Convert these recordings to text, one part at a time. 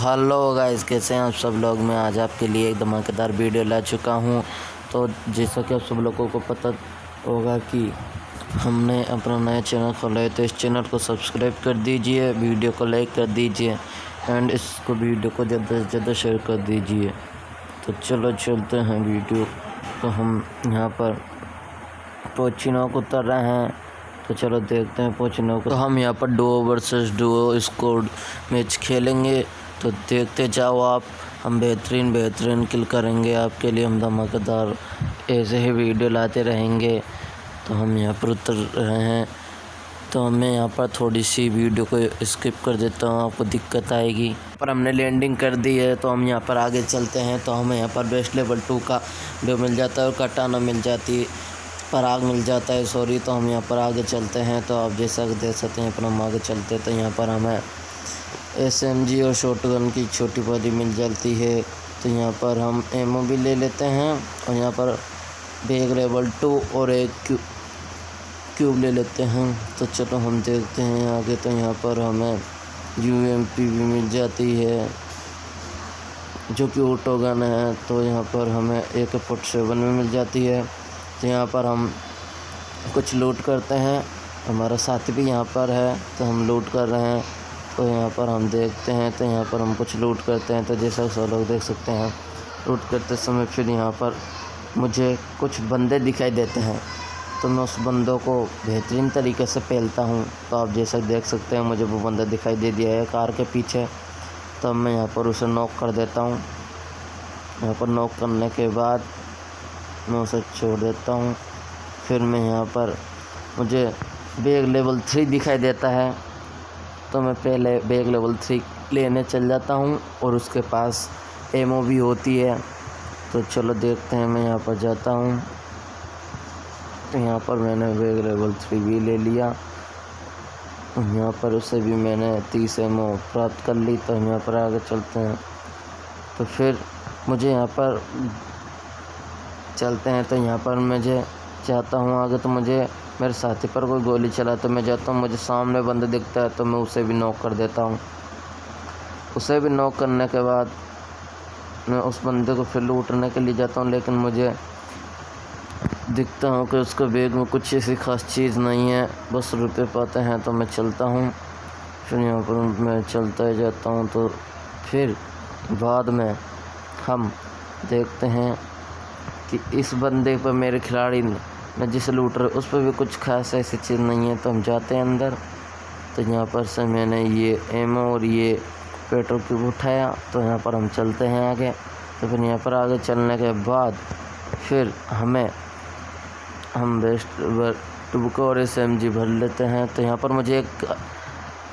Hello guys, कैसे हैं आप सब लोग। मैं आज आपके लिए एक धमाकेदार वीडियो ला चुका हूं। तो जैसा कि आप सब लोगों को पता होगा कि हमने अपना नया चैनल खोला है, तो इस चैनल को सब्सक्राइब कर दीजिए, वीडियो को लाइक कर दीजिए एंड इसको वीडियो को ज़्यादा से ज़्यादा शेयर कर दीजिए। तो चलो चलते हैं वीडियो। तो हम यहाँ पर पोचिनोक उतर रहे हैं, तो चलो देखते हैं पोचिनोक। तो हम यहाँ पर Duo versus Duo squad match खेलेंगे, तो देखते जाओ आप। हम बेहतरीन किल करेंगे आपके लिए। हम धमाकेदार ऐसे ही वीडियो लाते रहेंगे। तो हम यहाँ पर उतर रहे हैं, तो मैं यहाँ पर थोड़ी सी वीडियो को स्किप कर देता हूँ, आपको दिक्कत आएगी। पर हमने लैंडिंग कर दी है, तो हम यहाँ पर आगे चलते हैं। तो हमें यहाँ पर बेस्ट लेवल 2 का भी मिल जाता है और कटाना मिल जाती है, पराग मिल जाता है सॉरी। तो हम यहाँ पर आगे चलते हैं। तो आप जैसा देख सकते हैं, पर हम आगे चलते हैं तो यहाँ पर हमें SMG और शॉटगन की छोटी बड़ी मिल जाती है। तो यहाँ पर हम एमओ भी ले लेते हैं और यहाँ पर बैग लेवल 2 और एक क्यूब ले लेते हैं। तो चलो हम देखते हैं आगे। तो यहाँ पर हमें UMP भी मिल जाती है जो कि ऑटोगन है। तो यहाँ पर हमें AK-47 भी मिल जाती है। तो यहाँ पर हम कुछ लूट करते हैं, हमारा साथी भी यहाँ पर है, तो हम लूट कर रहे हैं। तो यहाँ पर हम देखते हैं, तो यहाँ पर हम कुछ लूट करते हैं। तो जैसा सब लोग देख सकते हैं, लूट करते समय फिर यहाँ पर मुझे कुछ बंदे दिखाई देते हैं, तो मैं उस बंदों को बेहतरीन तरीके से पेलता हूँ। तो आप जैसा देख सकते हैं, मुझे वो बंदा दिखाई दे दिया है कार के पीछे। तो मैं यहाँ पर उसे नॉक कर देता हूँ। यहाँ पर नॉक करने के बाद मैं उसे छोड़ देता हूँ। फिर मैं यहाँ पर मुझे बैग लेवल 3 दिखाई देता है, तो मैं पहले बैग लेवल 3 लेने चल जाता हूँ और उसके पास एमओ भी होती है। तो चलो देखते हैं, मैं यहाँ पर जाता हूँ। तो यहाँ पर मैंने बैग लेवल 3 भी ले लिया। यहाँ पर उससे भी मैंने 30 एमओ प्राप्त कर ली। तो हम यहाँ पर आगे चलते हैं। तो फिर मुझे यहाँ पर चलते हैं। तो यहाँ पर मुझे जाता हूँ आगे, तो मुझे मेरे साथी पर कोई गोली चला, तो मैं जाता हूँ, मुझे सामने बंदा दिखता है, तो मैं उसे भी नॉक कर देता हूँ। उसे भी नॉक करने के बाद मैं उस बंदे को फिर लूटने के लिए जाता हूँ, लेकिन मुझे दिखता हूँ कि उसके बैग में कुछ ऐसी खास चीज़ नहीं है, बस रुपये पाते हैं। तो मैं चलता हूँ, फिर यहाँ पर मैं चलता ही जाता हूँ। तो फिर बाद में हम देखते हैं कि इस बंदे पर मेरे खिलाड़ी ने जिसे लूट रहे उस पर भी कुछ खास ऐसी चीज़ नहीं है। तो हम जाते हैं अंदर। तो यहाँ पर से मैंने ये एमओ और ये पेट्रोल क्यूब उठाया। तो यहाँ पर हम चलते हैं आगे। तो फिर यहाँ पर आगे चलने के बाद फिर हम बेस्ट टुबको और SMG भर लेते हैं। तो यहाँ पर मुझे एक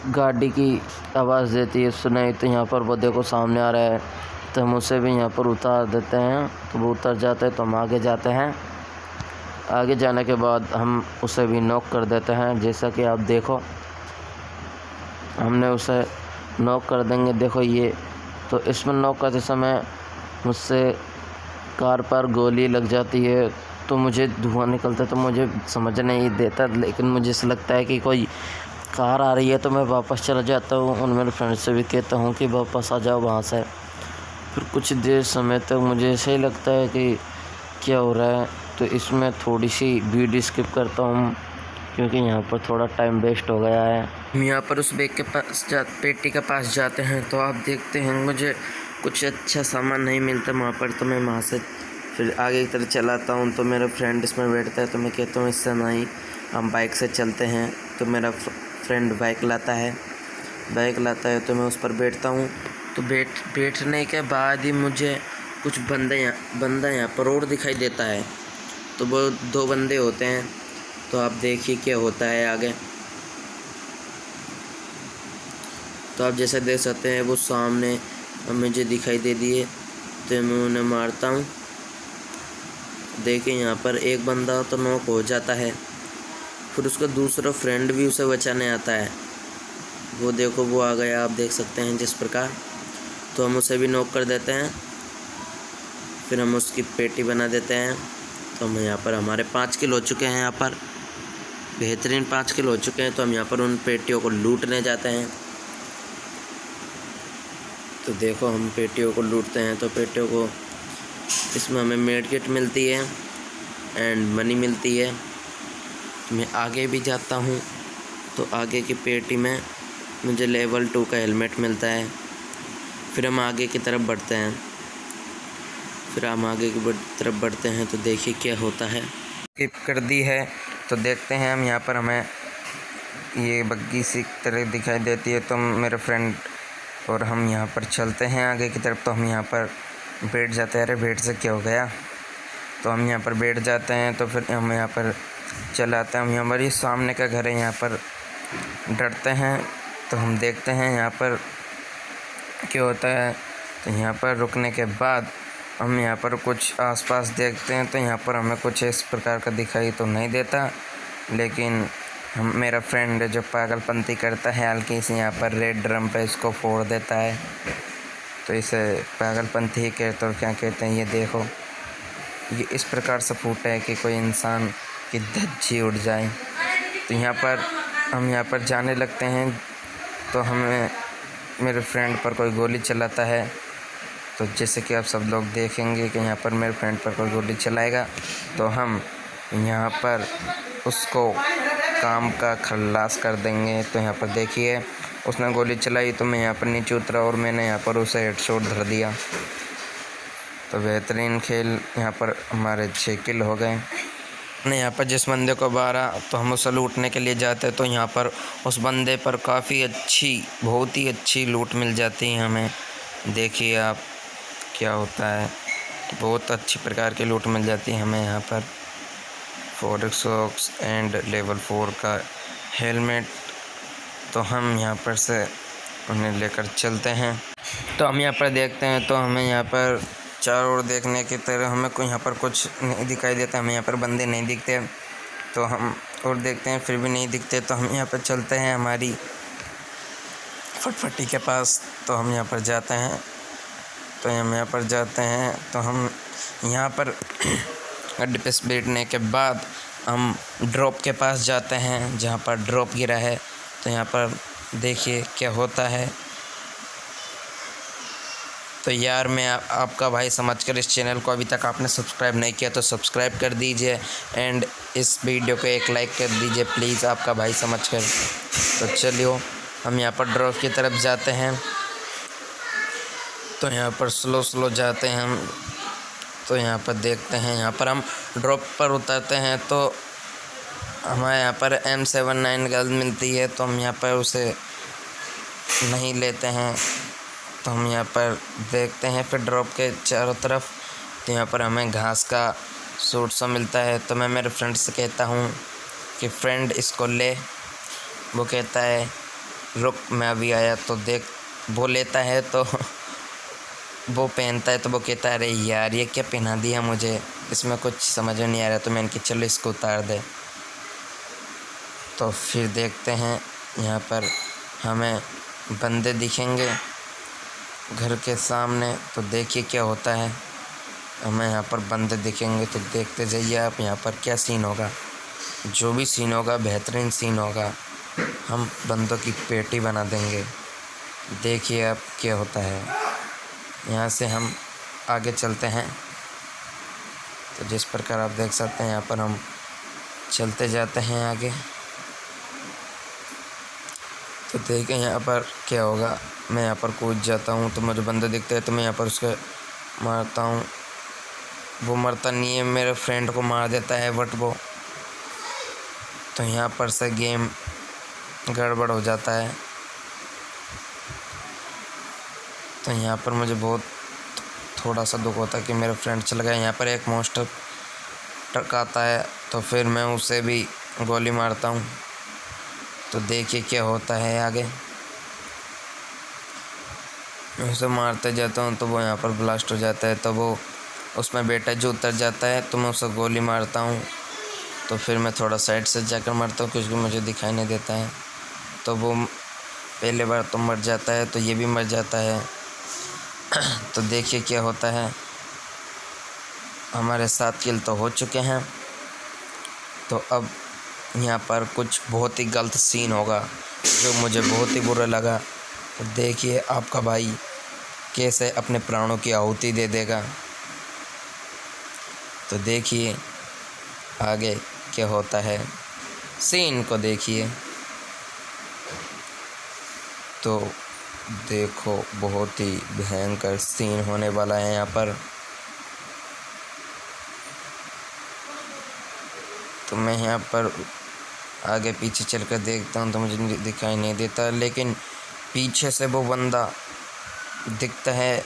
गाड़ी की आवाज़ देती है सुनाई। तो यहाँ पर वो देखो सामने आ रहा है, तो हम उसे भी यहाँ पर उतार देते हैं। तो वो उतर जाते हैं, तो हम आगे जाते हैं। आगे जाने के बाद हम उसे भी नॉक कर देते हैं। जैसा कि आप देखो, हमने उसे नॉक कर देंगे। देखो ये, तो इसमें नॉक करते समय मुझसे कार पर गोली लग जाती है, तो मुझे धुआं निकलता है, तो मुझे समझ नहीं देता, लेकिन मुझे ऐसा लगता है कि कोई कार आ रही है। तो मैं वापस चला जाता हूँ और मेरे फ्रेंड से भी कहता हूँ कि वापस आ जाओ वहाँ से। फिर कुछ देर समय तक मुझे ऐसा ही लगता है कि क्या हो रहा है। तो इसमें थोड़ी सी वीडियो स्किप करता हूँ, क्योंकि यहाँ पर थोड़ा टाइम वेस्ट हो गया है। हम यहाँ पर उस बैग के पास पेटी के पास जाते हैं। तो आप देखते हैं, मुझे कुछ अच्छा सामान नहीं मिलता वहाँ पर। तो मैं वहाँ से फिर आगे की तरफ चलाता हूँ। तो मेरा फ्रेंड इसमें बैठता है, तो मैं कहता हूँ इससे नहीं, हम बाइक से चलते हैं। तो मेरा फ्रेंड बाइक लाता है, तो मैं उस पर बैठता हूँ। तो बैठने के बाद ही मुझे कुछ बंदा यहाँ पर और दिखाई देता है। तो वो 2 बंदे होते हैं। तो आप देखिए क्या होता है आगे। तो आप जैसे देख सकते हैं, वो सामने मुझे दिखाई दे दिए, तो मैं उन्हें मारता हूँ। देखिए यहाँ पर एक बंदा तो नॉक हो जाता है, फिर उसका दूसरा फ्रेंड भी उसे बचाने आता है। वो देखो, वो आ गया, आप देख सकते हैं जिस प्रकार। तो हम उसे भी नॉक कर देते हैं, फिर हम उसकी पेटी बना देते हैं। तो हम यहाँ पर हमारे 5 किल हो चुके हैं, यहाँ पर बेहतरीन 5 किल हो चुके हैं। तो हम यहाँ पर उन पेटियों को लूटने जाते हैं। तो देखो हम पेटियों को लूटते हैं। तो पेटियों को इसमें हमें मेड किट मिलती है एंड मनी मिलती है। मैं आगे भी जाता हूँ तो आगे की पेटी में मुझे लेवल 2 का हेलमेट मिलता है। फिर हम आगे की तरफ बढ़ते हैं। तरफ बढ़ते हैं तो देखिए क्या होता है। स्किप कर दी है तो देखते हैं हम। यहाँ पर हमें ये बग्गी सी तरह दिखाई देती है। तो मेरे फ्रेंड और हम यहाँ पर चलते हैं आगे की तरफ। तो हम यहाँ पर बैठ जाते हैं। अरे बैठ से क्या हो गया। तो हम यहाँ पर बैठ जाते हैं। तो फिर हम यहाँ पर चलाते हैं। हम हमारी सामने का घर है, यहाँ पर डरते हैं। तो हम देखते हैं यहाँ पर क्या होता है। तो यहाँ पर रुकने के बाद हम यहाँ पर कुछ आसपास देखते हैं। तो यहाँ पर हमें कुछ इस प्रकार का दिखाई तो नहीं देता, लेकिन मेरा फ्रेंड जो पागलपंती करता है हल्की से यहाँ पर रेड ड्रम पे इसको फोड़ देता है। तो इसे पागलपंती ही कहते और क्या कहते हैं। ये देखो, ये इस प्रकार से फूटा है कि कोई इंसान की धज्जी उड़ जाए। तो हम यहाँ पर जाने लगते हैं। तो हमें मेरे फ्रेंड पर कोई गोली चलाता है। तो जैसे कि आप सब लोग देखेंगे कि यहाँ पर मेरे फ्रेंड पर कोई गोली चलाएगा तो हम यहाँ पर उसको काम का खल्लास कर देंगे। तो यहाँ पर देखिए उसने गोली चलाई तो मैं यहाँ पर नीचे उतरा और मैंने यहाँ पर उसे हेडशॉट धर दिया। तो बेहतरीन खेल, यहाँ पर हमारे 6 किल हो गए। ने यहाँ पर जिस बंदे को मारा तो हम उसे लूटने के लिए जाते तो यहाँ पर उस बंदे पर काफ़ी बहुत ही अच्छी लूट मिल जाती है हमें। देखिए आप क्या होता है, बहुत अच्छी प्रकार की लूट मिल जाती है हमें यहाँ पर। 4x एंड लेवल 4 का हेलमेट। तो हम यहाँ पर से उन्हें लेकर चलते हैं। तो हम यहाँ पर देखते हैं तो हमें यहाँ पर चारों ओर देखने की तरह हमें कोई यहाँ पर कुछ नहीं दिखाई देता। हमें यहाँ पर बंदे नहीं दिखते। तो हम और देखते हैं फिर भी नहीं दिखते। तो हम यहाँ पर चलते हैं हमारी फटफटी के पास। तो हम यहाँ पर जाते हैं। तो हम यहाँ पर गड्ढे पे बैठने के बाद हम ड्रॉप के पास जाते हैं जहाँ पर ड्रॉप गिरा है। तो यहाँ पर देखिए क्या होता है। तो यार मैं आपका भाई समझकर इस चैनल को अभी तक आपने सब्सक्राइब नहीं किया तो सब्सक्राइब कर दीजिए एंड इस वीडियो को एक लाइक कर दीजिए प्लीज़, आपका भाई समझकर। तो चलिए हम यहाँ पर ड्रॉप की तरफ जाते हैं। तो यहाँ पर स्लो जाते हैं हम। तो यहाँ पर देखते हैं, यहाँ पर हम ड्रॉप पर उतरते हैं तो हमारे यहाँ पर M79 गन मिलती है। तो हम यहाँ पर उसे नहीं लेते हैं। तो हम यहाँ पर देखते हैं फिर ड्रॉप के चारों तरफ। तो यहाँ पर हमें घास का सूट सा मिलता है। तो मैं मेरे फ्रेंड से कहता हूँ कि फ्रेंड इसको ले। वो कहता है रुक मैं अभी आया। तो देख वो लेता है तो वो पहनता है। तो वो कहता है अरे यार ये क्या पहना दिया मुझे, इसमें कुछ समझ में नहीं आ रहा। तो मैंने कहा चलो इसको उतार दे। तो फिर देखते हैं यहाँ पर हमें बंदे दिखेंगे घर के सामने। तो देखिए क्या होता है, हमें यहाँ पर बंदे दिखेंगे। तो देखते जाइए आप यहाँ पर क्या सीन होगा। जो भी सीन होगा बेहतरीन सीन होगा। हम बंदों की पेटी बना देंगे। देखिए अब क्या होता है। यहाँ से हम आगे चलते हैं। तो जिस प्रकार आप देख सकते हैं यहाँ पर हम चलते जाते हैं आगे। तो देखें यहाँ पर क्या होगा। मैं यहाँ पर कूद जाता हूँ तो मुझे बंदे दिखते हैं। तो मैं यहाँ पर उसके मारता हूँ। वो मरता नहीं है, मेरे फ्रेंड को मार देता है बट वो। तो यहाँ पर से गेम गड़बड़ हो जाता है। तो यहाँ पर मुझे बहुत थोड़ा सा दुख होता है कि मेरा फ्रेंड चला गया। यहाँ पर एक मॉन्स्टर ट्रक आता है तो फिर मैं उसे भी गोली मारता हूँ। तो देखिए क्या होता है आगे। मैं उसे मारते जाता हूँ तो वो यहाँ पर ब्लास्ट हो जाता है। तो वो उसमें बेटा जो उतर जाता है तो मैं उसे गोली मारता हूँ। तो फिर मैं थोड़ा साइड से जाकर मारता हूँ क्योंकि मुझे दिखाई नहीं देता है। तो वो पहले बार तो मर जाता है तो ये भी मर जाता है। तो देखिए क्या होता है, हमारे 7 किल तो हो चुके हैं। तो अब यहाँ पर कुछ बहुत ही गलत सीन होगा जो मुझे बहुत ही बुरा लगा। तो देखिए आपका भाई कैसे अपने प्राणों की आहुति दे देगा। तो देखिए आगे क्या होता है, सीन को देखिए। तो देखो बहुत ही भयंकर सीन होने वाला है यहाँ पर। तो मैं यहाँ पर आगे पीछे चलकर देखता हूँ तो मुझे दिखाई नहीं देता, लेकिन पीछे से वो बंदा दिखता है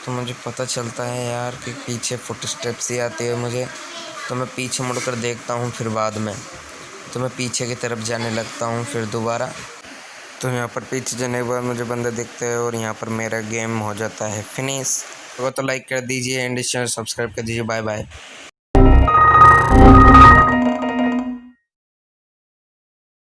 तो मुझे पता चलता है यार कि पीछे फुटस्टेप्स ही आती है मुझे। तो मैं पीछे मुड़कर देखता हूँ, फिर बाद में तो मैं पीछे की तरफ जाने लगता हूँ फिर दोबारा। तो यहाँ पर पीछे जाने के बाद मुझे बंदा दिखता है और यहाँ पर मेरा गेम हो जाता है फिनिश। तो लाइक कर दीजिए एंड चैनल सब्सक्राइब कर दीजिए। Bye bye.